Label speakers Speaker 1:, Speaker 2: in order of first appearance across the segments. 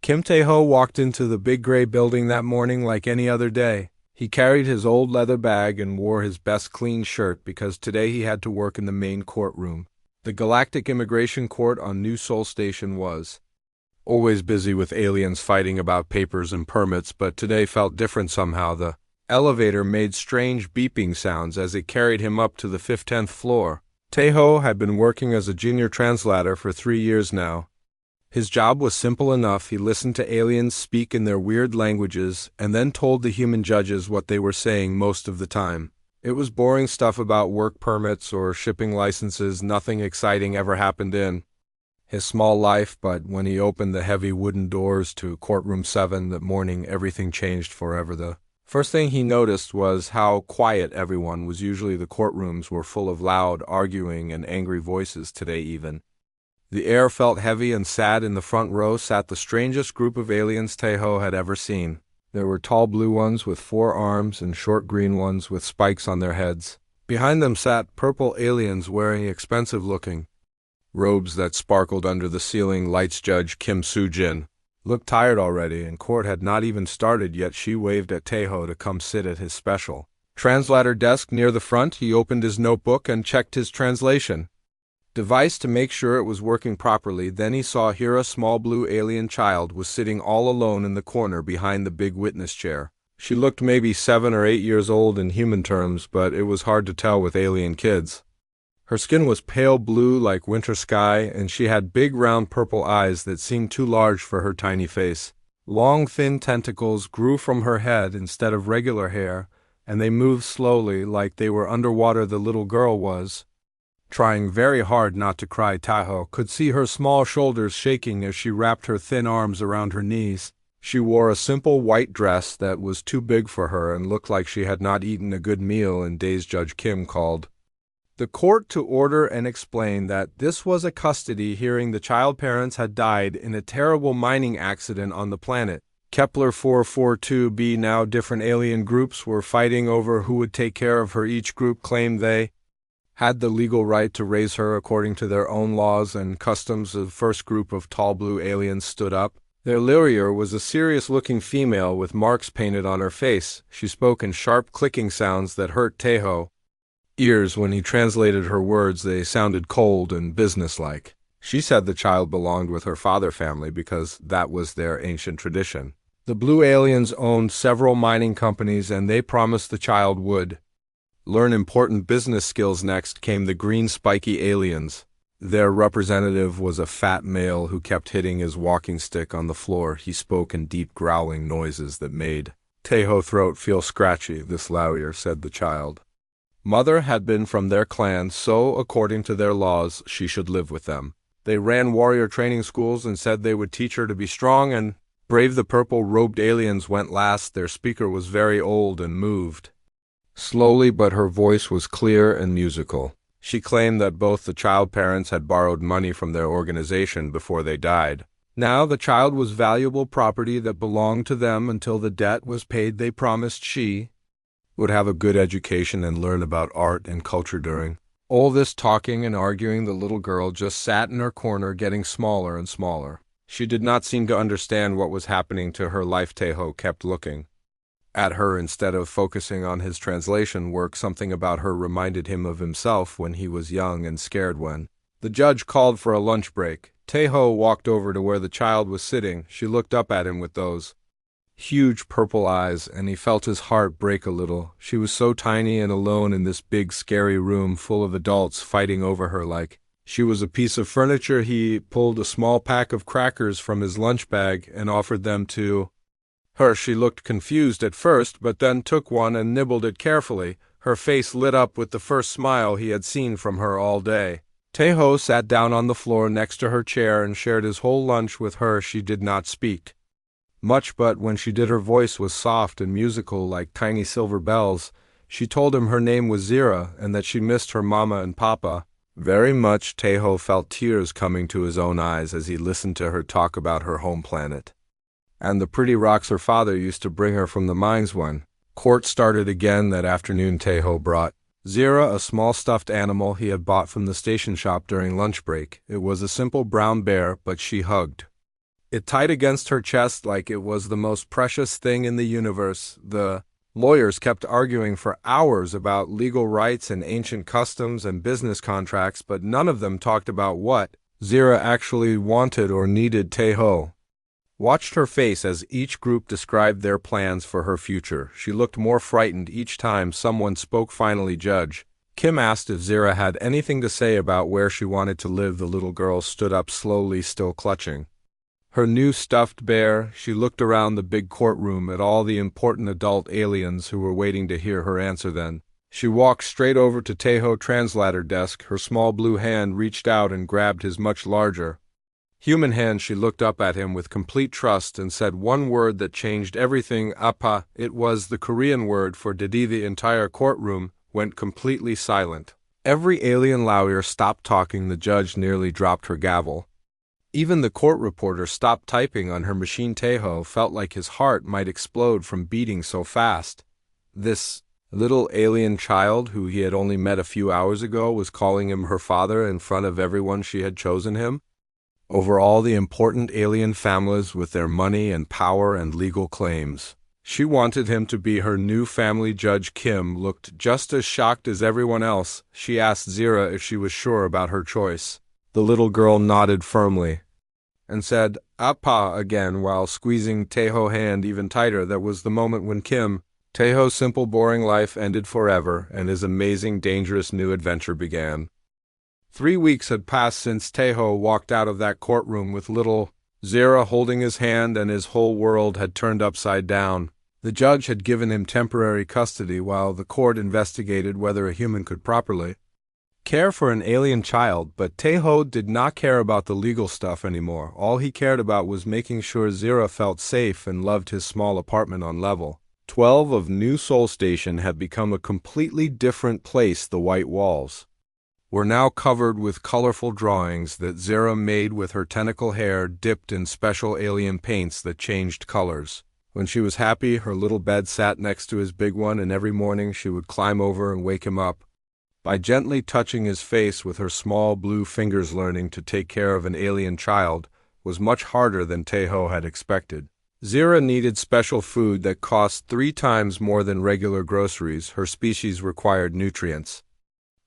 Speaker 1: Kim Tae-ho walked into the big gray building that morning like any other day. He carried his old leather bag and wore his best clean shirt because today he had to work in the main courtroom. The Galactic Immigration Court on New Seoul Station was always busy with aliens fighting about papers and permits, but today felt different somehow. The elevator made strange beeping sounds as it carried him up to the 15th floor. Tae-ho had been working as a junior translator for 3 years now. His job was simple enough. He listened to aliens speak in their weird languages and then told the human judges what they were saying most of the time. It was boring stuff about work permits or shipping licenses. Nothing exciting ever happened in his small life, but when he opened the heavy wooden doors to courtroom 7 that morning, everything changed forever. The first thing he noticed was how quiet everyone was. Usually the courtrooms were full of loud arguing and angry voices. Today even the air felt heavy and sad. In the front row sat the strangest group of aliens Tae-ho had ever seen. There were tall blue ones with 4 arms and short green ones with spikes on their heads. Behind them sat purple aliens wearing expensive-looking robes that sparkled under the ceiling lights. Judge Kim Soo-jin looked tired already, and court had not even started yet. She waved at Tae-ho to come sit at his special translator desk near the front. He opened his notebook and checked his translation device to make sure it was working properly. Then he saw here a small blue alien child was sitting all alone in the corner behind the big witness chair. She looked maybe 7 or 8 years old in human terms, but it was hard to tell with alien kids. Her skin was pale blue like winter sky, and she had big round purple eyes that seemed too large for her tiny face. Long thin tentacles grew from her head instead of regular hair, and they moved slowly like they were underwater. The little girl was trying very hard not to cry. Tae-ho could see her small shoulders shaking as she wrapped her thin arms around her knees. She wore a simple white dress that was too big for her and looked like she had not eaten a good meal in days. Judge Kim called the court to order and explained that this was a custody hearing. The child parents had died in a terrible mining accident on the planet Kepler 442b. Now different alien groups were fighting over who would take care of her. Each group claimed they had the legal right to raise her according to their own laws and customs. The first group of tall blue aliens stood up. Their leader was a serious-looking female with marks painted on her face. She spoke in sharp clicking sounds that hurt Tae-ho ears. When he translated her words, they sounded cold and businesslike. She said the child belonged with her father family because that was their ancient tradition. The blue aliens owned several mining companies, and they promised the child would learn important business skills. Next came the green spiky aliens. Their representative was a fat male who kept hitting his walking stick on the floor. He spoke in deep growling noises that made Tae-ho's throat feel scratchy. This lawyer said the child mother had been from their clan, so according to their laws she should live with them. They ran warrior training schools and said they would teach her to be strong and brave. The purple-robed aliens went last. Their speaker was very old and moved slowly, but her voice was clear and musical. She claimed that both the child parents had borrowed money from their organization before they died. Now the child was valuable property that belonged to them until the debt was paid. They promised she would have a good education and learn about art and culture. During all this talking and arguing, the little girl just sat in her corner, getting smaller and smaller. She did not seem to understand what was happening to her life. Tae-ho kept looking at her instead of focusing on his translation work. Something about her reminded him of himself when he was young and scared. When the judge called for a lunch break, Tae-ho walked over to where the child was sitting. She looked up at him with those huge purple eyes, and he felt his heart break a little. She was so tiny and alone in this big scary room full of adults fighting over her like she was a piece of furniture. He pulled a small pack of crackers from his lunch bag and offered them to her. She looked confused at first, but then took one and nibbled it carefully. Her face lit up with the first smile he had seen from her all day. Tae-ho sat down on the floor next to her chair and shared his whole lunch with her. She did not speak much, but when she did, her voice was soft and musical like tiny silver bells. She told him her name was Zira and that she missed her mama and papa very much. Tae-ho felt tears coming to his own eyes as he listened to her talk about her home planet and the pretty rocks her father used to bring her from the mines. When court started again that afternoon, Tae-ho brought Zira a small stuffed animal he had bought from the station shop during lunch break. It was a simple brown bear, but she hugged It tied against her chest like it was the most precious thing in the universe. The lawyers kept arguing for hours about legal rights and ancient customs and business contracts, but none of them talked about what Zira actually wanted or needed. Taeho watched her face as each group described their plans for her future. She looked more frightened each time someone spoke. Finally, Judge Kim asked if Zira had anything to say about where she wanted to live. The little girl stood up slowly, still clutching her new stuffed bear. She looked around the big courtroom at all the important adult aliens who were waiting to hear her answer. Then she walked straight over to Taeho's translator desk. Her small blue hand reached out and grabbed his much larger human hand. She looked up at him with complete trust and said one word that changed everything. Appa. It was the Korean word for Didi. The entire courtroom went completely silent. Every alien lawyer stopped talking. The judge nearly dropped her gavel. Even the court reporter stopped typing on her machine. Taeho felt like his heart might explode from beating so fast. This little alien child, who he had only met a few hours ago, was calling him her father in front of everyone. She had chosen him over all the important alien families with their money and power and legal claims. She wanted him to be her new family. Judge Kim looked just as shocked as everyone else. She asked Zira if she was sure about her choice. The little girl nodded firmly and said, Appa, again, while squeezing Taeho's hand even tighter. That was the moment when Taeho's simple, boring life ended forever, and his amazing, dangerous new adventure began. 3 weeks had passed since Taeho walked out of that courtroom with little Zira holding his hand, and his whole world had turned upside down. The judge had given him temporary custody while the court investigated whether a human could properly care for an alien child, but Taeho did not care about the legal stuff anymore. All he cared about was making sure Zira felt safe and loved his small apartment on level 12 of New Seoul Station had become a completely different place. The white walls were now covered with colorful drawings that Zira made with her tentacle hair dipped in special alien paints that changed colors. When she was happy, her little bed sat next to his big one, and every morning she would climb over and wake him up by gently touching his face with her small blue fingers. Learning to take care of an alien child was much harder than Taeho had expected. Zira needed special food that cost 3 times more than regular groceries. Her species required nutrients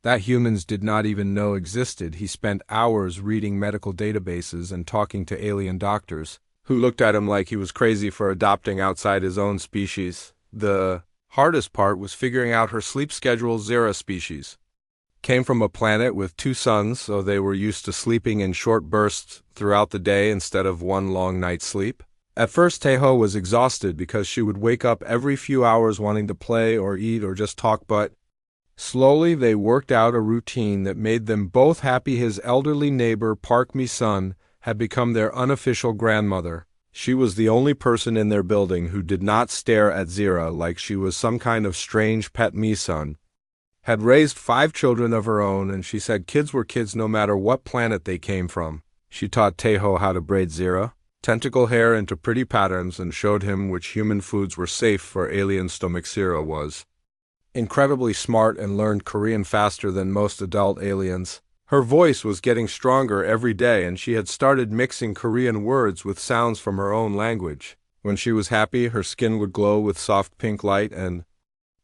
Speaker 1: that humans did not even know existed. He spent hours reading medical databases and talking to alien doctors, who looked at him like he was crazy for adopting outside his own species. The hardest part was figuring out her sleep schedule. Zira's species came from a planet with 2 suns, so they were used to sleeping in short bursts throughout the day instead of one long night's sleep. At first, Taeho was exhausted because she would wake up every few hours wanting to play or eat or just talk, but slowly they worked out a routine that made them both happy. His elderly neighbor, Park Mi-sun, had become their unofficial grandmother. She was the only person in their building who did not stare at Zira like she was some kind of strange pet. Mi-sun had raised 5 children of her own, and she said kids were kids no matter what planet they came from. She taught Taeho how to braid Zira tentacle hair into pretty patterns and showed him which human foods were safe for alien stomach. Zira was incredibly smart and learned Korean faster than most adult aliens. Her voice was getting stronger every day, and she had started mixing Korean words with sounds from her own language. When she was happy, her skin would glow with soft pink light, and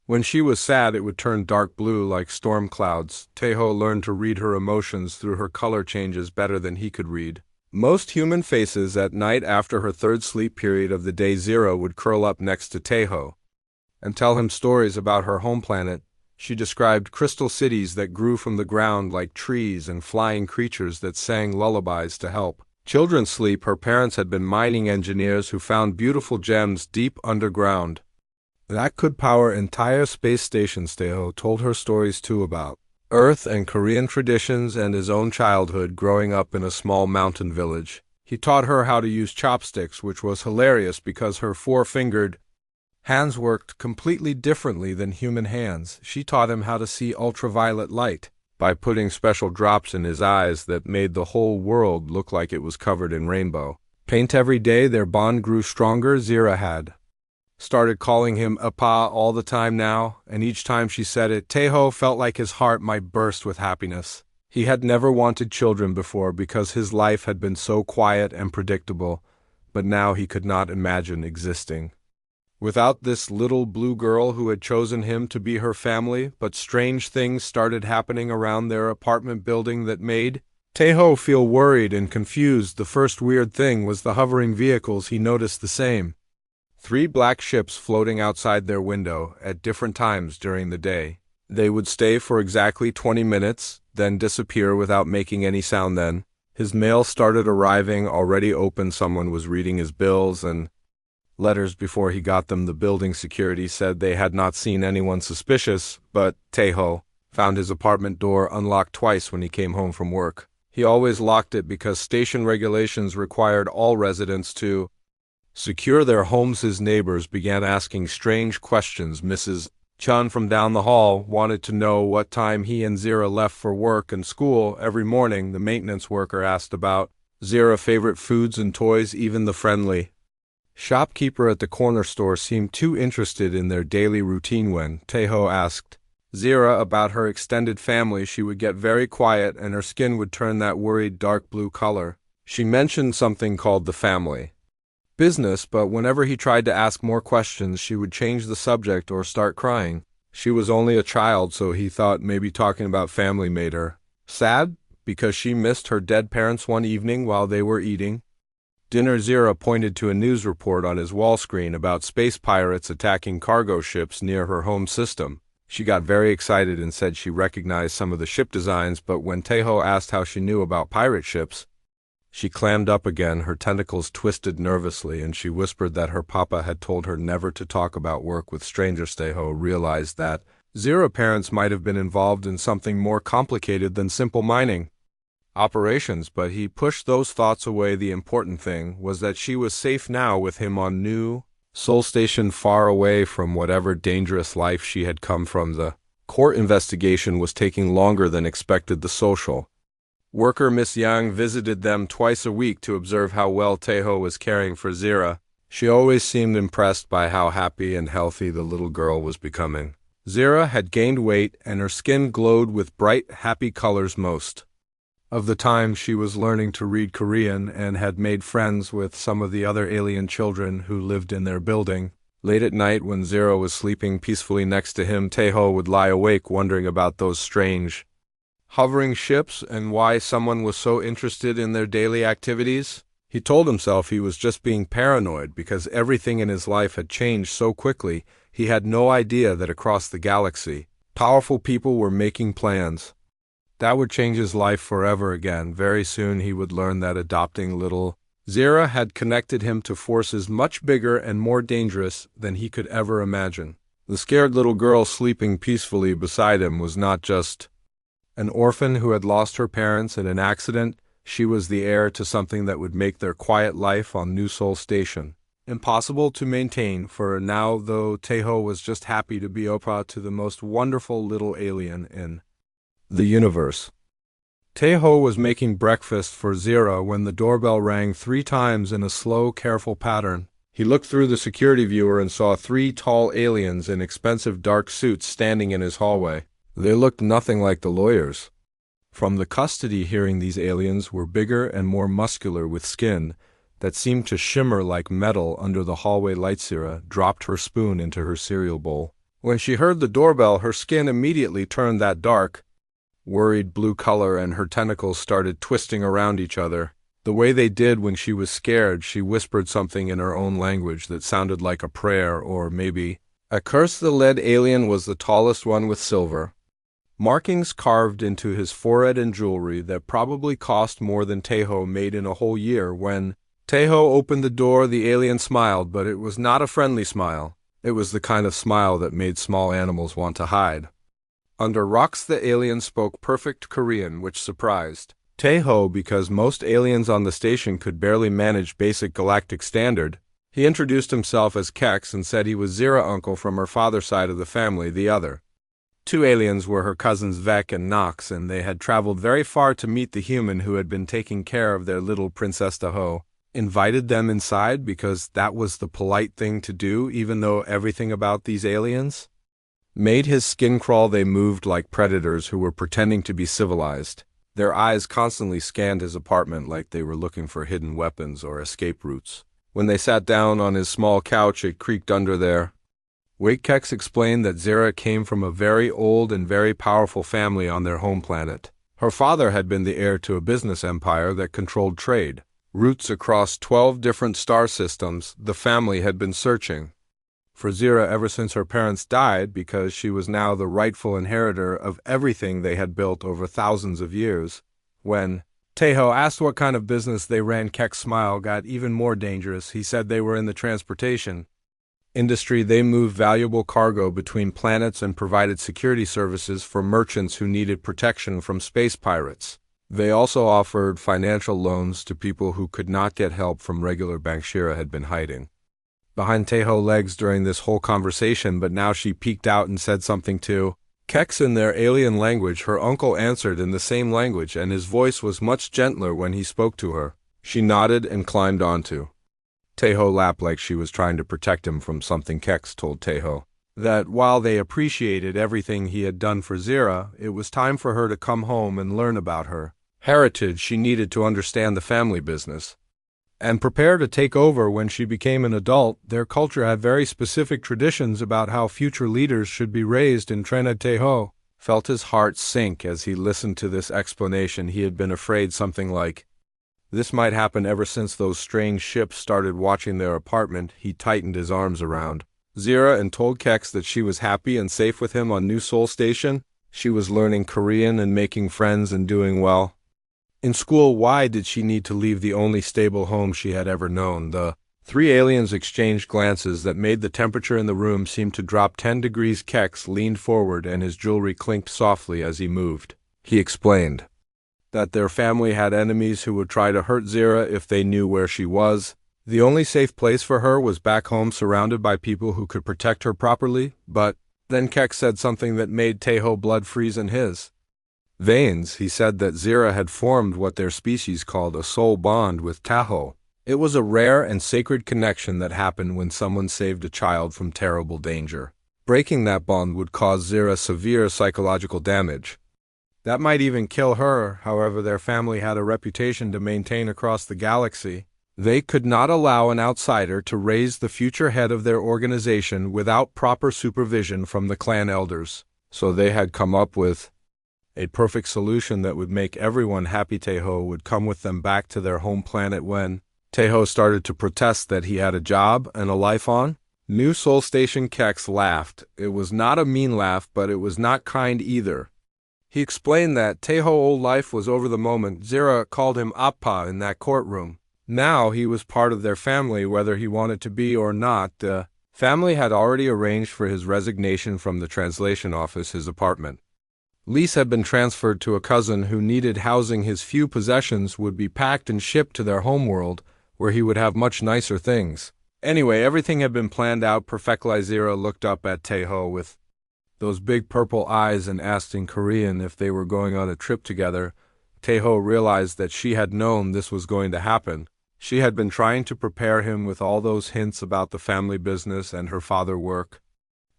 Speaker 1: when she was sad, it would turn dark blue like storm clouds. Taeho learned to read her emotions through her color changes better than he could read most human faces. At night, after her 3rd sleep period of the day, Zira would curl up next to Taeho and tell him stories about her home planet. She described crystal cities that grew from the ground like trees and flying creatures that sang lullabies to help children sleep. Her parents had been mining engineers who found beautiful gems deep underground that could power entire space stations. Taeho told her stories too about Earth and Korean traditions and his own childhood growing up in a small mountain village. He taught her how to use chopsticks, which was hilarious because her 4-fingered hands worked completely differently than human hands. She taught him how to see ultraviolet light by putting special drops in his eyes that made the whole world look like it was covered in rainbow paint. Every day their bond grew stronger. Zira had started calling him Appa all the time now, and each time she said it, Taeho felt like his heart might burst with happiness. He had never wanted children before because his life had been so quiet and predictable, but now he could not imagine existing without this little blue girl who had chosen him to be her family. But strange things started happening around their apartment building that made Taeho feel worried and confused. The first weird thing was the hovering vehicles. He noticed the same 3 black ships floating outside their window at different times during the day. They would stay for exactly 20 minutes, then disappear without making any sound. Then his mail started arriving, already open. Someone was reading his bills and letters before he got them. The building security said they had not seen anyone suspicious, but Taeho found his apartment door unlocked twice when he came home from work. He always locked it because station regulations required all residents to secure their homes. His neighbors began asking strange questions. Mrs. Chun from down the hall wanted to know what time he and Zira left for work and school every morning. The maintenance worker asked about Zira's favorite foods and toys. Even the friendly shopkeeper at the corner store seemed too interested in their daily routine. When Taeho asked Zira about her extended family, she would get very quiet and her skin would turn that worried dark blue color. She mentioned something called the family business, but whenever he tried to ask more questions, she would change the subject or start crying. She was only a child, so he thought maybe talking about family made her sad because she missed her dead parents one evening while they were eating dinner. Zira pointed to a news report on his wall screen about space pirates attacking cargo ships near her home system. She got very excited and said she recognized some of the ship designs, but when Taeho asked how she knew about pirate ships, she clammed up again. Her tentacles twisted nervously, and she whispered that her papa had told her never to talk about work with strangers. Taeho realized that Zira's parents might have been involved in something more complicated than simple mining operations, but he pushed those thoughts away. The important thing was that she was safe now with him on New Seoul Station, far away from whatever dangerous life she had come from. The court investigation was taking longer than expected. The social worker Miss Yang visited them twice a week to observe how well Taeho was caring for Zira. She always seemed impressed by how happy and healthy the little girl was becoming. Zira had gained weight and her skin glowed with bright, happy colors. Most of the time she was learning to read Korean and had made friends with some of the other alien children who lived in their building. Late at night, when Zira was sleeping peacefully next to him, Taeho would lie awake wondering about those strange hovering ships and why someone was so interested in their daily activities. He told himself he was just being paranoid because everything in his life had changed so quickly. He had no idea that across the galaxy, powerful people were making plans that would change his life forever again. Very soon he would learn that adopting little Zira had connected him to forces much bigger and more dangerous than he could ever imagine. The scared little girl sleeping peacefully beside him was not just an orphan who had lost her parents in an accident. She was the heir to something that would make their quiet life on New Seoul Station impossible to maintain for now, though Taeho was just happy to be Opa to the most wonderful little alien in the universe. Taeho was making breakfast for Zira when the doorbell rang 3 times in a slow, careful pattern. He looked through the security viewer and saw 3 tall aliens in expensive dark suits standing in his hallway. They looked nothing like the lawyers from the custody hearing. These aliens were bigger and more muscular, with skin that seemed to shimmer like metal under the hallway light. Zira dropped her spoon into her cereal bowl. When she heard the doorbell, her skin immediately turned that dark, worried blue color, and her tentacles started twisting around each other. The way they did when she was scared. She whispered something in her own language that sounded like a prayer or maybe a curse. The lead alien was the tallest one, with silver markings carved into his forehead and jewelry that probably cost more than Taeho made in a whole year. When Taeho opened the door, the alien smiled, but it was not a friendly smile. It was the kind of smile that made small animals want to hide under rocks. The alien spoke perfect Korean, which surprised Taeho because most aliens on the station could barely manage basic galactic standard. He introduced himself as Kex and said he was Zira uncle from her father's side of the family. The other 2 aliens were her cousins Vec and Nox, and they had traveled very far to meet the human who had been taking care of their little Princess. Taeho invited them inside because that was the polite thing to do, even though everything about these aliens made his skin crawl. They moved like predators who were pretending to be civilized. Their eyes constantly scanned his apartment like they were looking for hidden weapons or escape routes. When they sat down on his small couch, it creaked under their weight. Kex explained that Zira came from a very old and very powerful family on their home planet. Her father had been the heir to a business empire that controlled trade routes across 12 different star systems. The family had been searching for Zira ever since her parents died, because she was now the rightful inheritor of everything they had built over thousands of years. When Tejo asked what kind of business they ran, Kek's smile got even more dangerous. He said they were in the transportation industry. They moved valuable cargo between planets and provided security services for merchants who needed protection from space pirates. They also offered financial loans to people who could not get help from regular banks. Shira had been hiding behind Tejo's legs during this whole conversation, but now she peeked out and said something to Kex in their alien language. Her uncle answered in the same language, and his voice was much gentler when he spoke to her. She nodded and climbed onto Tejo's lap like she was trying to protect him from something. Kex told Tejo that while they appreciated everything he had done for Zira, it was time for her to come home and learn about her heritage. She needed to understand the family business and prepare to take over when she became an adult. Their culture had very specific traditions about how future leaders should be raised in Trinidad. Tejo felt his heart sink as he listened to this explanation. He had been afraid something like this might happen ever since those strange ships started watching their apartment. He tightened his arms around Zira and told Kex that she was happy and safe with him on New Sol Station. She was learning Korean and making friends and doing well in school. Why did she need to leave the only stable home she had ever known? The three aliens exchanged glances that made the temperature in the room seem to drop 10 degrees. Kex leaned forward and his jewelry clinked softly as he moved. He explained that their family had enemies who would try to hurt Zira if they knew where she was. The only safe place for her was back home, surrounded by people who could protect her properly. But then Kex said something that made Tejo's blood freeze in his veins. He said that Zira had formed what their species called a soul bond with Tejo. It was a rare and sacred connection that happened when someone saved a child from terrible danger. Breaking that bond would cause Zira severe psychological damage that might even kill her. However, their family had a reputation to maintain across the galaxy. They could not allow an outsider to raise the future head of their organization without proper supervision from the clan elders. So they had come up with a perfect solution that would make everyone happy. Tejo would come with them back to their home planet. When Tejo started to protest that he had a job and a life on New Sol Station, Kex laughed. It was not a mean laugh, but it was not kind either. He explained that Tejo's old life was over the moment Zira called him Appa in that courtroom. Now he was part of their family, whether he wanted to be or not. The family had already arranged for his resignation from the translation office. His apartment lease had been transferred to a cousin who needed housing. His few possessions would be packed and shipped to their homeworld, where he would have much nicer things. Anyway, everything had been planned out perfectly. Zira looked up at Tejo with those big purple eyes and asked in Korean if they were going on a trip together. Tejo realized that she had known this was going to happen. She had been trying to prepare him with all those hints about the family business and her father work.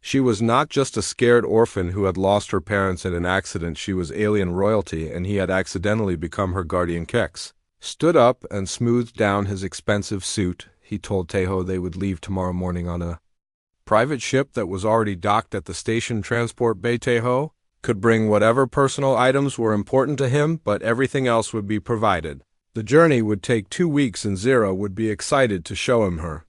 Speaker 1: She was not just a scared orphan who had lost her parents in an accident. She was alien royalty, and he had accidentally become her guardian. Kex stood up and smoothed down his expensive suit. He told Tejo they would leave tomorrow morning on a private ship that was already docked at the station transport bay. Tejo could bring whatever personal items were important to him, but everything else would be provided. The journey would take 2 weeks, and Zira would be excited to show him her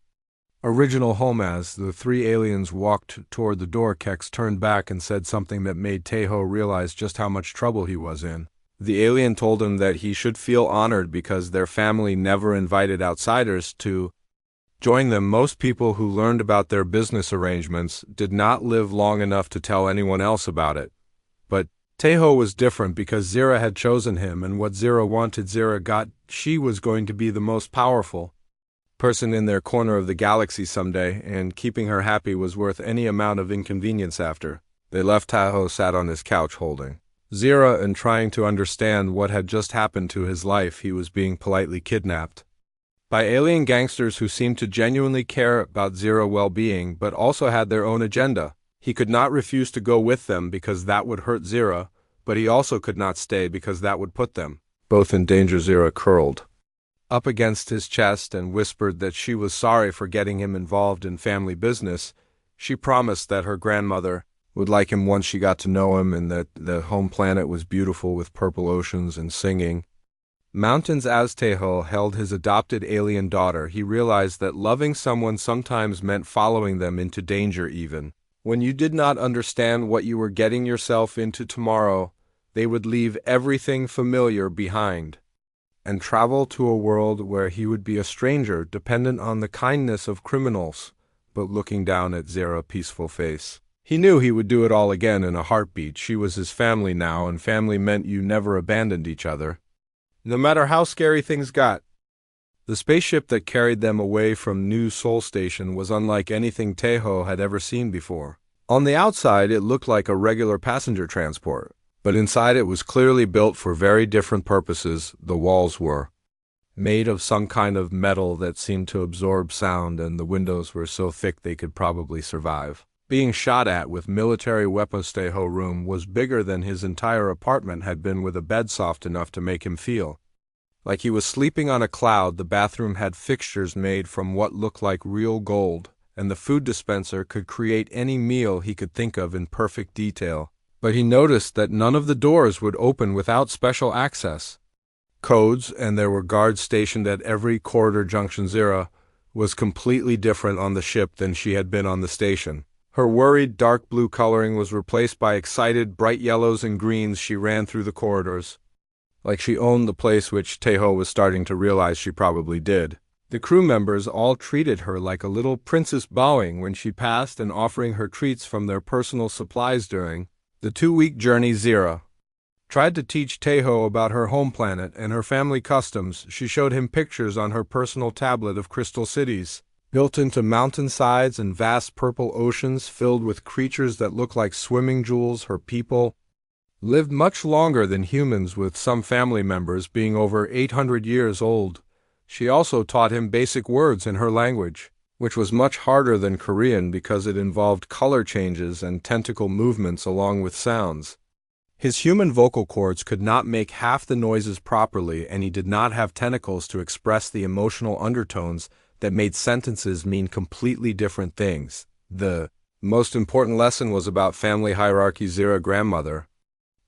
Speaker 1: original home. As the three aliens walked toward the door, Kex turned back and said something that made Tejo realize just how much trouble he was in. The alien told him that he should feel honored because their family never invited outsiders to join them. Most people who learned about their business arrangements did not live long enough to tell anyone else about it. But Tejo was different because Zira had chosen him, and what Zira wanted, Zira got. She was going to be the most powerful person in their corner of the galaxy someday, and keeping her happy was worth any amount of inconvenience. After they left, Tejo sat on his couch holding Zira and trying to understand what had just happened to his life. He was being politely kidnapped by alien gangsters who seemed to genuinely care about Zira's well-being, but also had their own agenda. He could not refuse to go with them because that would hurt Zira, but he also could not stay because that would put them both in danger. Zira curled up against his chest and whispered that she was sorry for getting him involved in family business. She promised that her grandmother would like him once she got to know him, and that the home planet was beautiful with purple oceans and singing. Mountains as Tejo held his adopted alien daughter, he realized that loving someone sometimes meant following them into danger even. When you did not understand what you were getting yourself into tomorrow, they would leave everything familiar behind and travel to a world where he would be a stranger, dependent on the kindness of criminals, but looking down at Zera's peaceful face. He knew he would do it all again in a heartbeat. She was his family now, and family meant you never abandoned each other, no matter how scary things got. The spaceship that carried them away from New Sol Station was unlike anything Tejo had ever seen before. On the outside, it looked like a regular passenger transport, but inside it was clearly built for very different purposes. The walls were made of some kind of metal that seemed to absorb sound, and the windows were so thick they could probably survive being shot at with military weapons. Tejo's room was bigger than his entire apartment had been, with a bed soft enough to make him feel like he was sleeping on a cloud. The bathroom had fixtures made from what looked like real gold, and the food dispenser could create any meal he could think of in perfect detail. But he noticed that none of the doors would open without special access codes, and there were guards stationed at every corridor junction. Zera was completely different on the ship than she had been on the station. Her worried dark blue coloring was replaced by excited bright yellows and greens. She ran through the corridors like she owned the place, which Tejo was starting to realize she probably did. The crew members all treated her like a little princess, bowing when she passed and offering her treats from their personal supplies. During the 2-week journey, Zera tried to teach Tejo about her home planet and her family customs. She showed him pictures on her personal tablet of crystal cities built into mountainsides and vast purple oceans filled with creatures that looked like swimming jewels. Her people lived much longer than humans, with some family members being over 800 years old. She also taught him basic words in her language, which was much harder than Korean because it involved color changes and tentacle movements along with sounds. His human vocal cords could not make half the noises properly, and he did not have tentacles to express the emotional undertones that made sentences mean completely different things. The most important lesson was about family hierarchy. Zera's grandmother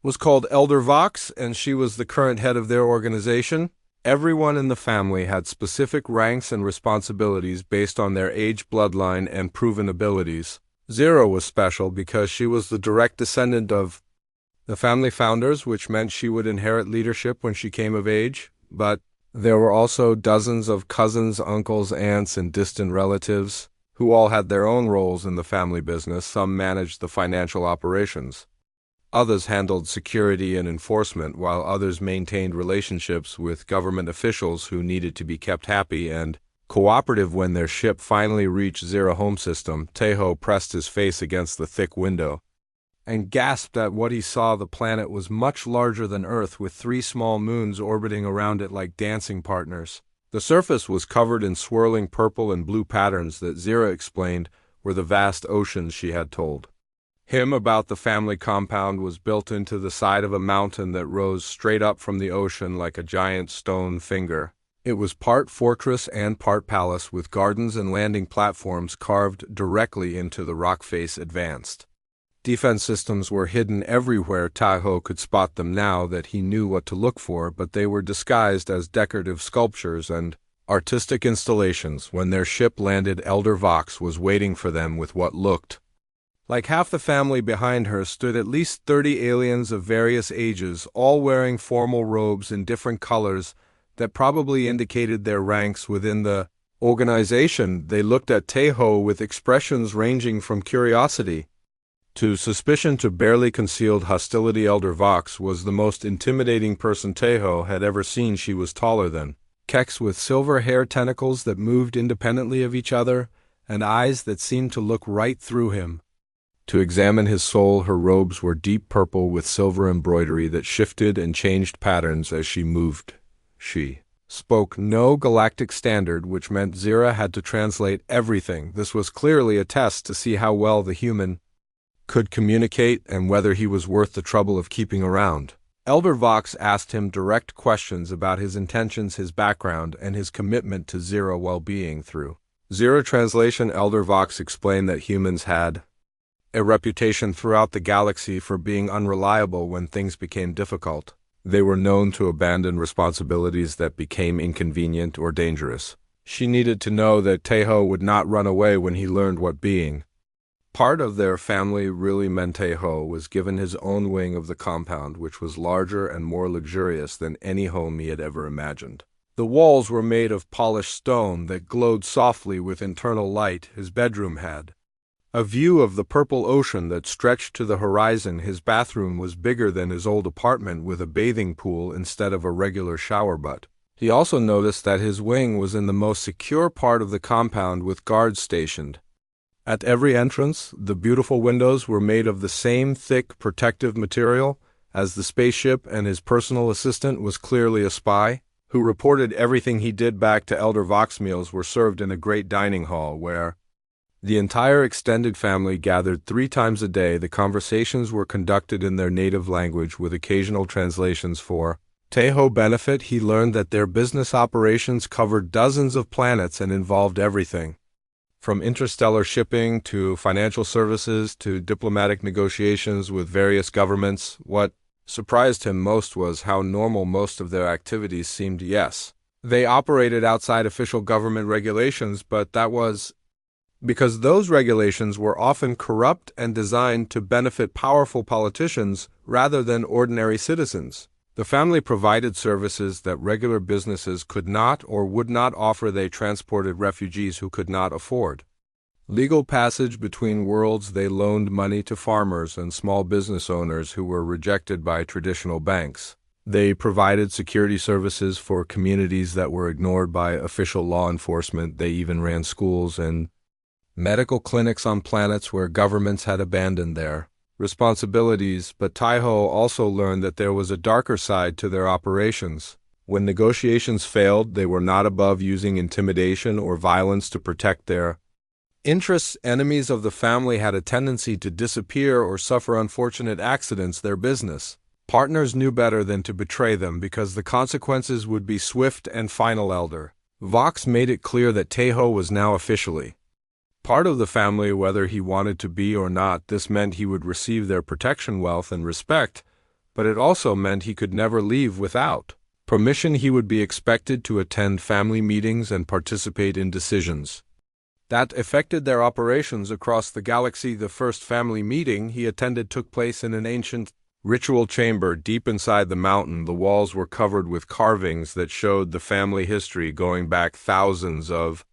Speaker 1: was called Elder Vox, and she was the current head of their organization. Everyone in the family had specific ranks and responsibilities based on their age, bloodline, and proven abilities. Zera was special because she was the direct descendant of the family founders, which meant she would inherit leadership when she came of age, but there were also dozens of cousins, uncles, aunts, and distant relatives who all had their own roles in the family business. Some managed the financial operations, others handled security and enforcement, while others maintained relationships with government officials who needed to be kept happy and cooperative. When their ship finally reached Zera's home system, Tejo pressed his face against the thick window and gasped at what he saw. The planet was much larger than Earth, with 3 small moons orbiting around it like dancing partners. The surface was covered in swirling purple and blue patterns that Zera explained were the vast oceans she had told him about. The family compound was built into the side of a mountain that rose straight up from the ocean like a giant stone finger. It was part fortress and part palace, with gardens and landing platforms carved directly into the rock face. Advanced defense systems were hidden everywhere. Tejo could spot them now that he knew what to look for, but they were disguised as decorative sculptures and artistic installations. When their ship landed, Elder Vox was waiting for them with what looked like half the family behind her. Stood at least 30 aliens of various ages, all wearing formal robes in different colors that probably indicated their ranks within the organization. They looked at Tejo with expressions ranging from curiosity to suspicion to barely concealed hostility. Elder Vox was the most intimidating person Tejo had ever seen. She was taller than Kex, with silver hair tentacles that moved independently of each other, and eyes that seemed to look right through him to examine his soul. Her robes were deep purple with silver embroidery that shifted and changed patterns as she moved. She spoke no galactic standard, which meant Zera had to translate everything. This was clearly a test to see how well the human could communicate and whether he was worth the trouble of keeping around. Elder Vox asked him direct questions about his intentions, his background, and his commitment to Zero well-being. Through Zero translation, Elder Vox explained that humans had a reputation throughout the galaxy for being unreliable when things became difficult. They were known to abandon responsibilities that became inconvenient or dangerous. She needed to know that Tejo would not run away when he learned what being part of their family really meant. Tejo was given his own wing of the compound, which was larger and more luxurious than any home he had ever imagined. The walls were made of polished stone that glowed softly with internal light. His bedroom had a view of the purple ocean that stretched to the horizon. His bathroom was bigger than his old apartment, with a bathing pool instead of a regular shower butt. He also noticed that his wing was in the most secure part of the compound, with guards stationed at every entrance. The beautiful windows were made of the same thick, protective material as the spaceship, and his personal assistant was clearly a spy who reported everything he did back to Elder Vox. Meals were served in a great dining hall where the entire extended family gathered 3 times a day. The conversations were conducted in their native language with occasional translations for Tejo benefit. He learned that their business operations covered dozens of planets and involved everything from interstellar shipping to financial services to diplomatic negotiations with various governments. What surprised him most was how normal most of their activities seemed. Yes, they operated outside official government regulations, but that was because those regulations were often corrupt and designed to benefit powerful politicians rather than ordinary citizens. The family provided services that regular businesses could not or would not offer. They transported refugees who could not afford legal passage between worlds. They loaned money to farmers and small business owners who were rejected by traditional banks. They provided security services for communities that were ignored by official law enforcement. They even ran schools and medical clinics on planets where governments had abandoned their responsibilities. But Tejo also learned that there was a darker side to their operations. When negotiations failed, they were not above using intimidation or violence to protect their interests. Enemies of the family had a tendency to disappear or suffer unfortunate accidents. Their business partners knew better than to betray them because the consequences would be swift and final. Elder Vox made it clear that Tejo was now officially part of the family, whether he wanted to be or not. This meant he would receive their protection, wealth, and respect, but it also meant he could never leave without permission. He would be expected to attend family meetings and participate in decisions that affected their operations across the galaxy. The first family meeting he attended took place in an ancient ritual chamber deep inside the mountain. The walls were covered with carvings that showed the family history going back thousands of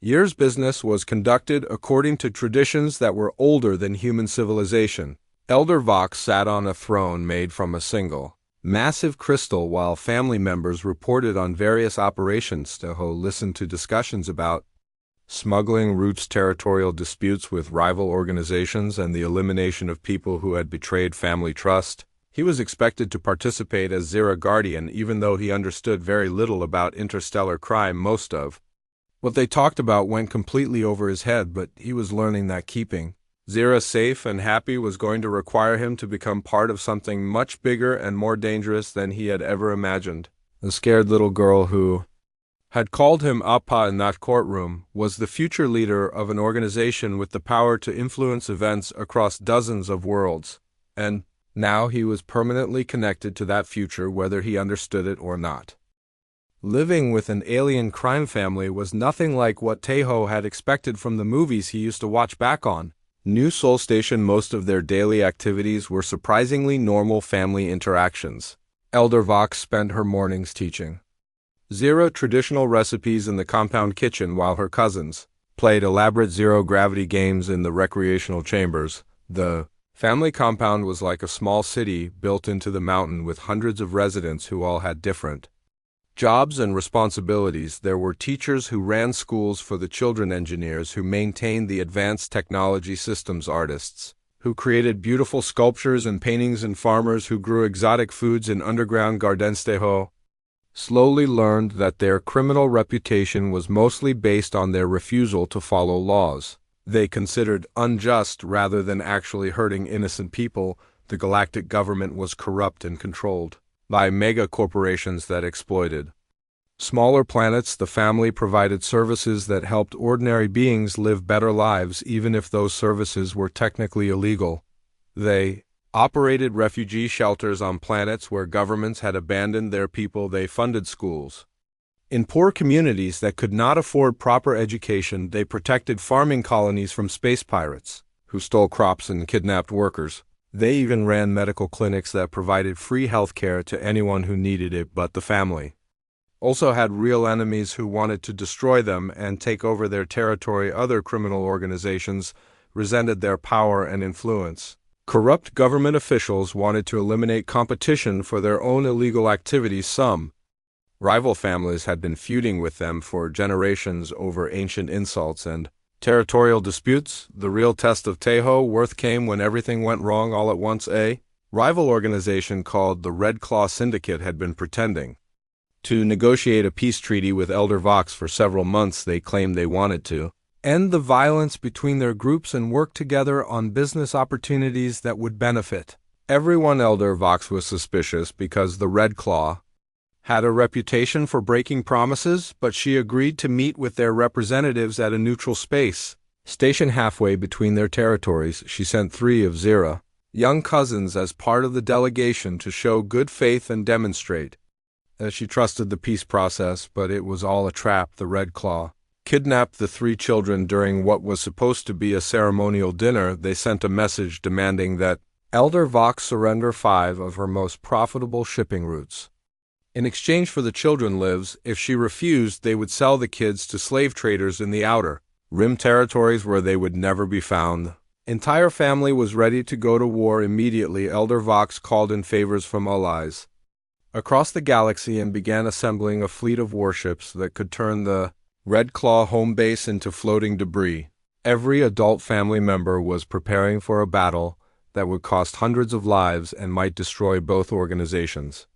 Speaker 1: years. Business was conducted according to traditions that were older than human civilization. Elder Vox sat on a throne made from a single massive crystal while family members reported on various operations. Tejo listened to discussions about smuggling routes, territorial disputes with rival organizations, and the elimination of people who had betrayed family trust. He was expected to participate as Zira Guardian, even though he understood very little about interstellar crime. Most of what they talked about went completely over his head, but he was learning that keeping Zira safe and happy was going to require him to become part of something much bigger and more dangerous than he had ever imagined. The scared little girl who had called him Appa in that courtroom was the future leader of an organization with the power to influence events across dozens of worlds, and now he was permanently connected to that future, whether he understood it or not. Living with an alien crime family was nothing like what Tejo had expected from the movies he used to watch back on New Soul Station. Most of their daily activities were surprisingly normal family interactions. Elder Vox spent her mornings teaching Zero traditional recipes in the compound kitchen while her cousins played elaborate zero-gravity games in the recreational chambers. The family compound was like a small city built into the mountain with hundreds of residents who all had different jobs and responsibilities. There were teachers who ran schools for the children, engineers who maintained the advanced technology systems, artists who created beautiful sculptures and paintings, and farmers who grew exotic foods in underground gardens. Tejo slowly learned that their criminal reputation was mostly based on their refusal to follow laws they considered unjust rather than actually hurting innocent people. The galactic government was corrupt and controlled by mega corporations that exploited smaller planets. The family provided services that helped ordinary beings live better lives, even if those services were technically illegal. They operated refugee shelters on planets where governments had abandoned their people. They funded schools in poor communities that could not afford proper education. They protected farming colonies from space pirates who stole crops and kidnapped workers. They even ran medical clinics that provided free health care to anyone who needed it. But the family also had real enemies who wanted to destroy them and take over their territory. Other criminal organizations resented their power and influence. Corrupt government officials wanted to eliminate competition for their own illegal activities. Some rival families had been feuding with them for generations over ancient insults and territorial disputes. The real test of Tejo worth came when everything went wrong all at once. A rival organization called the Red Claw Syndicate had been pretending to negotiate a peace treaty with Elder Vox for several months. They claimed they wanted to end the violence between their groups and work together on business opportunities that would benefit everyone. Elder Vox was suspicious because the Red Claw had a reputation for breaking promises, but she agreed to meet with their representatives at a neutral space station halfway between their territories. She sent 3 of Zira young cousins as part of the delegation to show good faith and demonstrate that she trusted the peace process, but it was all a trap. The Red Claw kidnapped the 3 children during what was supposed to be a ceremonial dinner. They sent a message demanding that Elder Vox surrender 5 of her most profitable shipping routes in exchange for the children lives. If she refused, they would sell the kids to slave traders in the outer rim territories where they would never be found. Entire family was ready to go to war immediately. Elder Vox called in favors from allies across the galaxy and began assembling a fleet of warships that could turn the Red Claw home base into floating debris. Every adult family member was preparing for a battle that would cost hundreds of lives and might destroy both organizations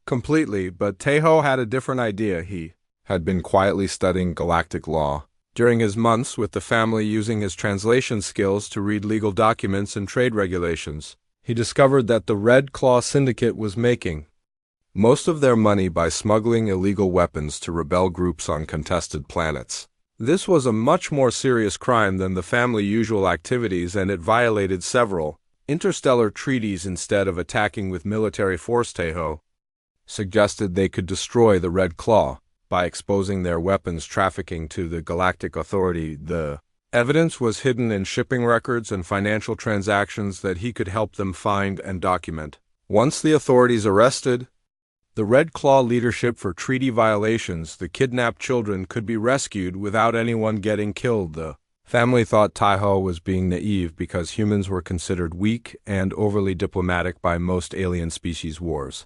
Speaker 1: completely. But Tejo had a different idea. He had been quietly studying galactic law during his months with the family, using his translation skills to read legal documents and trade regulations. He discovered that the Red Claw Syndicate was making most of their money by smuggling illegal weapons to rebel groups on contested planets. This was a much more serious crime than the family's usual activities, and it violated several interstellar treaties. Instead of attacking with military force, Tejo suggested they could destroy the Red Claw by exposing their weapons trafficking to the Galactic Authority. The evidence was hidden in shipping records and financial transactions that he could help them find and document. Once the authorities arrested the Red Claw leadership for treaty violations, the kidnapped children could be rescued without anyone getting killed. The family thought Tejo was being naive because humans were considered weak and overly diplomatic by most alien species. Wars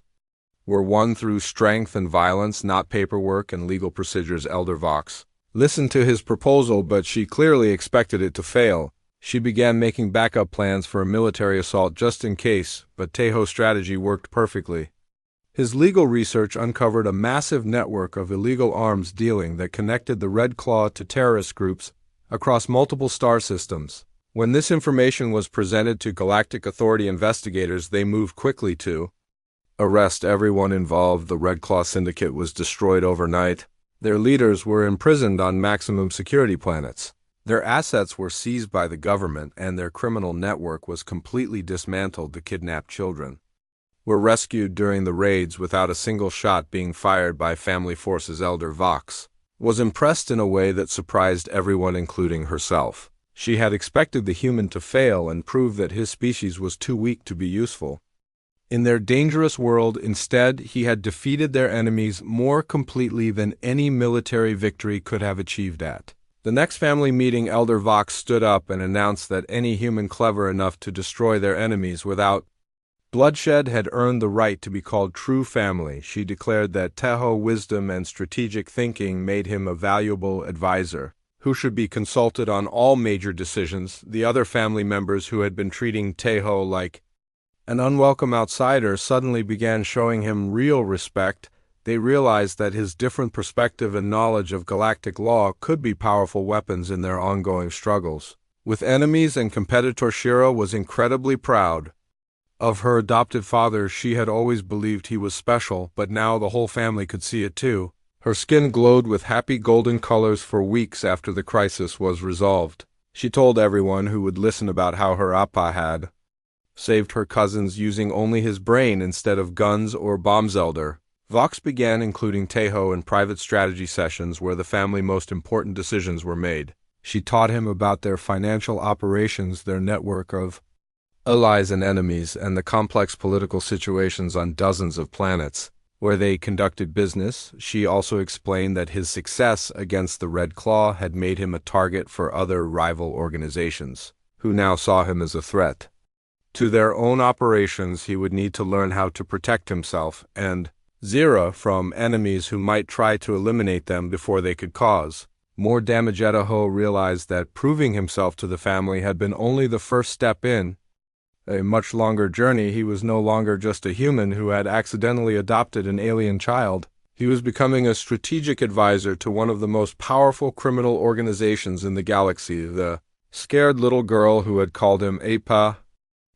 Speaker 1: were won through strength and violence, not paperwork and legal procedures. Elder Vox listened to his proposal, but she clearly expected it to fail. She began making backup plans for a military assault just in case, but Tejo's strategy worked perfectly. His legal research uncovered a massive network of illegal arms dealing that connected the Red Claw to terrorist groups across multiple star systems. When this information was presented to Galactic Authority investigators, they moved quickly to arrest everyone involved. The Red Claw Syndicate was destroyed overnight. Their leaders were imprisoned on maximum security planets. Their assets were seized by the government, and their criminal network was completely dismantled. The kidnapped children were rescued during the raids without a single shot being fired by family forces. Elder Vox was impressed in a way that surprised everyone, including herself. She had expected the human to fail and prove that his species was too weak to be useful in their dangerous world. Instead, he had defeated their enemies more completely than any military victory could have achieved. At the next family meeting, Elder Vox stood up and announced that any human clever enough to destroy their enemies without bloodshed had earned the right to be called true family. She declared that Tejo's wisdom and strategic thinking made him a valuable advisor who should be consulted on all major decisions. The other family members, who had been treating Tejo like an unwelcome outsider, suddenly began showing him real respect. They realized that his different perspective and knowledge of galactic law could be powerful weapons in their ongoing struggles with enemies and competitor. Shiro was incredibly proud Of her adopted father, she had always believed he was special, but now the whole family could see it too. Her skin glowed with happy golden colors for weeks after the crisis was resolved. She told everyone who would listen about how her appa had saved her cousins using only his brain instead of guns or bombs. Vox began including Tejo in private strategy sessions where the family's most important decisions were made. She taught him about their financial operations, their network of allies and enemies, and the complex political situations on dozens of planets where they conducted business. She also explained that his success against the Red Claw had made him a target for other rival organizations, who now saw him as a threat to their own operations. He would need to learn how to protect himself and Zira from enemies who might try to eliminate them before they could cause more damage. Tejo realized that proving himself to the family had been only the first step in a much longer journey. He was no longer just a human who had accidentally adopted an alien child. He was becoming a strategic advisor to one of the most powerful criminal organizations in the galaxy. The scared little girl who had called him Apa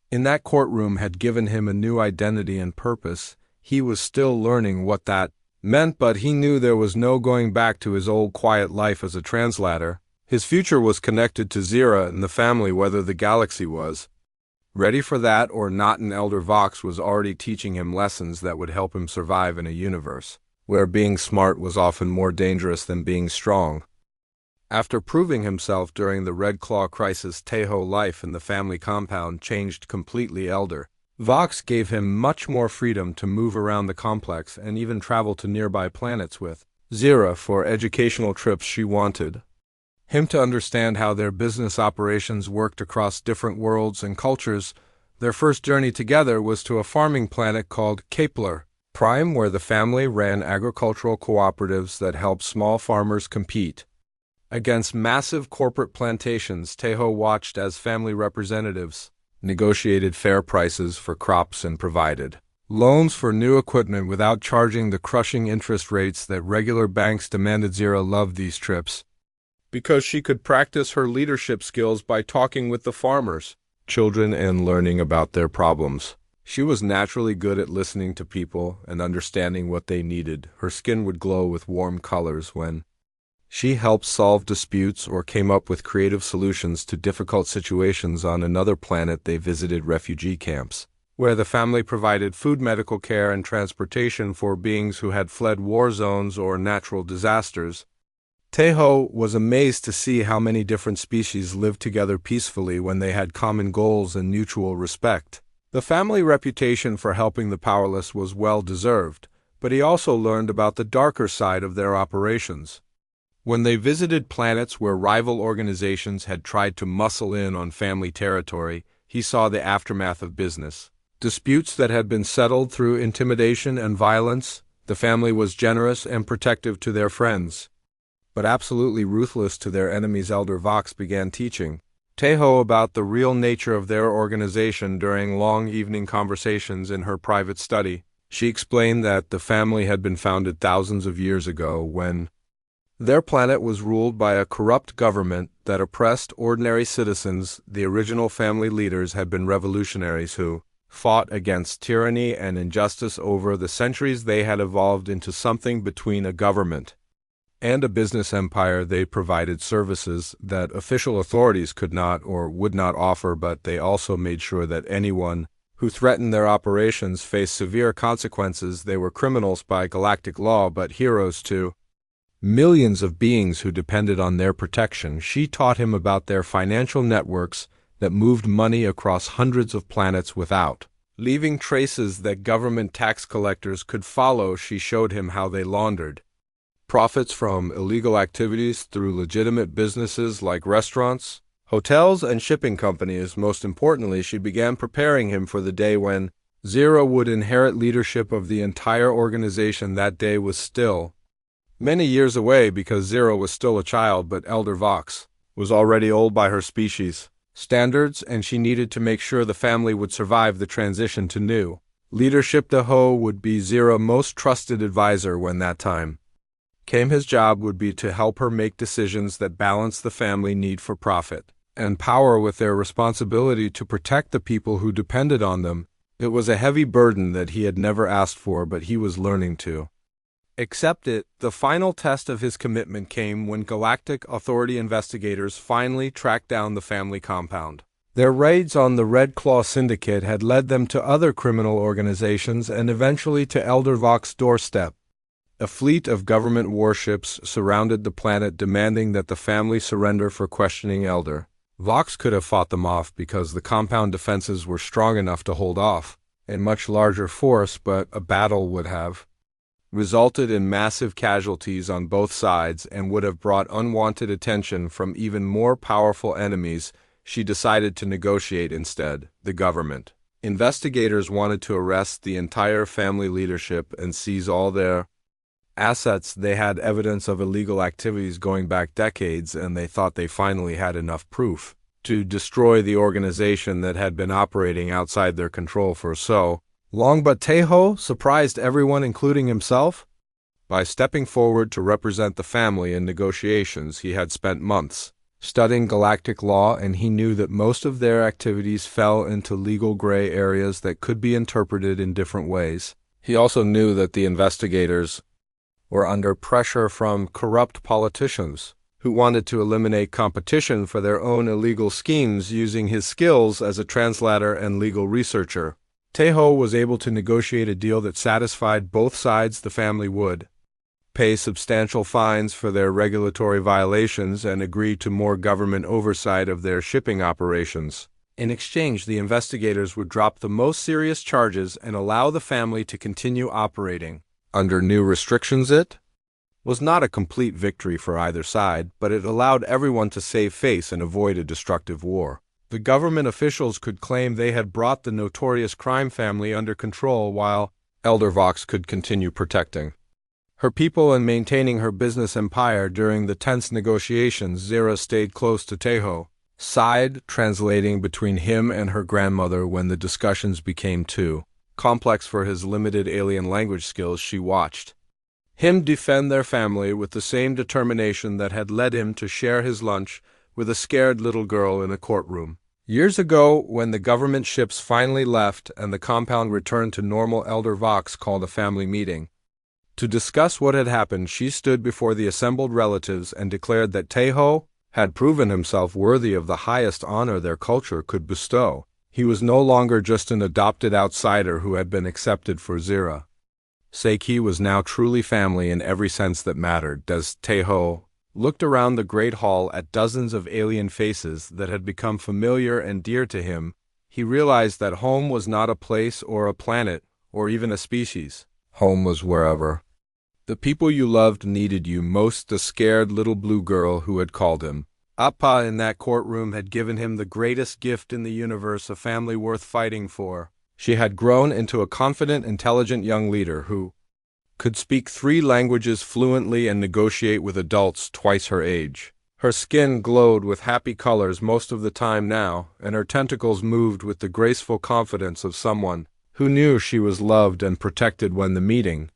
Speaker 1: in that courtroom had given him a new identity and purpose. He was still learning what that meant, but he knew there was no going back to his old quiet life as a translator. His future was connected to Zira and the family, whether the galaxy was ready for that or not, and Elder Vox was already teaching him lessons that would help him survive in a universe where being smart was often more dangerous than being strong. After proving himself during the Red Claw crisis, Tejo's life in the family compound changed completely. Elder Vox gave him much more freedom to move around the complex and even travel to nearby planets with Zira for educational trips. She wanted him to understand how their business operations worked across different worlds and cultures. Their first journey together was to a farming planet called Kepler Prime, where the family ran agricultural cooperatives that helped small farmers compete against massive corporate plantations. Tejo watched as family representatives negotiated fair prices for crops and provided loans for new equipment without charging the crushing interest rates that regular banks demanded. Zira loved these trips because she could practice her leadership skills by talking with the farmers' children and learning about their problems. She was naturally good at listening to people and understanding what they needed. Her skin would glow with warm colors when she helped solve disputes or came up with creative solutions to difficult situations. On another planet, they visited refugee camps, where the family provided food, medical care, and transportation for beings who had fled war zones or natural disasters. Tejo was amazed to see how many different species lived together peacefully when they had common goals and mutual respect. The family reputation for helping the powerless was well deserved, but he also learned about the darker side of their operations. When they visited planets where rival organizations had tried to muscle in on family territory, he saw the aftermath of business disputes that had been settled through intimidation and violence. The family was generous and protective to their friends, but absolutely ruthless to their enemies. Elder Vox began teaching Tejo about the real nature of their organization during long evening conversations in her private study. She explained that the family had been founded thousands of years ago when their planet was ruled by a corrupt government that oppressed ordinary citizens. The original family leaders had been revolutionaries who fought against tyranny and injustice. Over the centuries, they had evolved into something between a government and a business empire. They provided services that official authorities could not or would not offer, but they also made sure that anyone who threatened their operations faced severe consequences. They were criminals by galactic law, but heroes to millions of beings who depended on their protection. She taught him about their financial networks that moved money across hundreds of planets without leaving traces that government tax collectors could follow. She showed him how they laundered profits from illegal activities through legitimate businesses like restaurants, hotels, and shipping companies. Most importantly, she began preparing him for the day when Zira would inherit leadership of the entire organization. That day was still many years away because Zira was still a child, but Elder Vox was already old by her species standards, and she needed to make sure the family would survive the transition to new leadership. Tejo would be Zira's most trusted advisor when that time came. His job would be to help her make decisions that balance the family need for profit and power with their responsibility to protect the people who depended on them. It was a heavy burden that he had never asked for, but he was learning to accept it. The final test of his commitment came when Galactic Authority investigators finally tracked down the family compound. Their raids on the Red Claw Syndicate had led them to other criminal organizations and eventually to Elder Vox's doorstep. A fleet of government warships surrounded the planet, demanding that the family surrender for questioning Elder. Vox could have fought them off because the compound defenses were strong enough to hold off a much larger force, but a battle would have resulted in massive casualties on both sides and would have brought unwanted attention from even more powerful enemies. She decided to negotiate instead. The government investigators wanted to arrest the entire family leadership and seize all their assets. They had evidence of illegal activities going back decades, and they thought they finally had enough proof to destroy the organization that had been operating outside their control for so long. But Tejo surprised everyone, including himself, by stepping forward to represent the family in negotiations. He had spent months studying galactic law, and he knew that most of their activities fell into legal gray areas that could be interpreted in different ways. He also knew that the investigators were under pressure from corrupt politicians who wanted to eliminate competition for their own illegal schemes. Using his skills as a translator and legal researcher, Tejo was able to negotiate a deal that satisfied both sides. The family would pay substantial fines for their regulatory violations and agree to more government oversight of their shipping operations. In exchange, the investigators would drop the most serious charges and allow the family to continue operating under new restrictions. It was not a complete victory for either side, but it allowed everyone to save face and avoid a destructive war. The government officials could claim they had brought the notorious crime family under control, while Elder Vox could continue protecting her people and maintaining her business empire. During the tense negotiations, Zira stayed close to Tejo, side translating between him and her grandmother. When the discussions became too complex for his limited alien language skills, she watched him defend their family with the same determination that had led him to share his lunch with a scared little girl in a courtroom. Years ago, when the government ships finally left and the compound returned to normal, Elder Vox called a family meeting to discuss what had happened. She stood before the assembled relatives and declared that Tejo had proven himself worthy of the highest honor their culture could bestow. He was no longer just an adopted outsider who had been accepted for Zira's sake. He was now truly family in every sense that mattered. As Tejo looked around the great hall at dozens of alien faces that had become familiar and dear to him, he realized that home was not a place or a planet or even a species. Home was wherever the people you loved needed you most. The scared little blue girl who had called him Appa in that courtroom had given him the greatest gift in the universe, a family worth fighting for. She had grown into a confident, intelligent young leader who could speak 3 languages fluently and negotiate with adults twice her age. Her skin glowed with happy colors most of the time now, and her tentacles moved with the graceful confidence of someone who knew she was loved and protected. When the meeting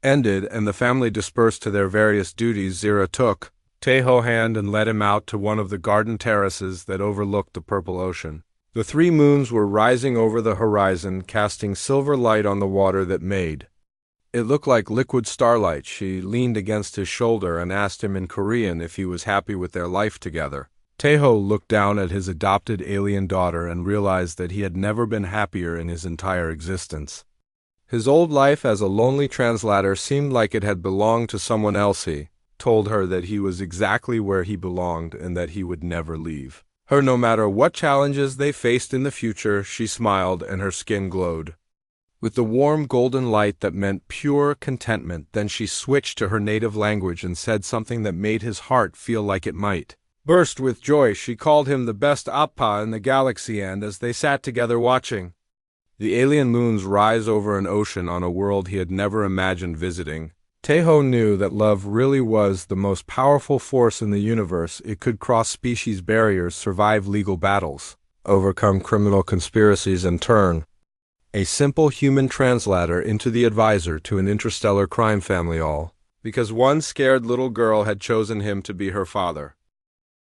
Speaker 1: ended and the family dispersed to their various duties, Zira took Tejo's hand and led him out to one of the garden terraces that overlooked the purple ocean. The 3 moons were rising over the horizon, casting silver light on the water that made it look like liquid starlight. She leaned against his shoulder and asked him in Korean if he was happy with their life together. Tejo looked down at his adopted alien daughter and realized that he had never been happier in his entire existence. His old life as a lonely translator seemed like it had belonged to someone else. He told her that he was exactly where he belonged and that he would never leave her no matter what challenges they faced in the future. She smiled and her skin glowed with the warm golden light that meant pure contentment. Then she switched to her native language and said something that made his heart feel like it might burst with joy. She called him the best Appa in the galaxy, and as they sat together watching the alien moons rise over an ocean on a world he had never imagined visiting, Tejo knew that love really was the most powerful force in the universe. It could cross species barriers, survive legal battles, overcome criminal conspiracies, and turn a simple human translator into the advisor to an interstellar crime family, all because one scared little girl had chosen him to be her father.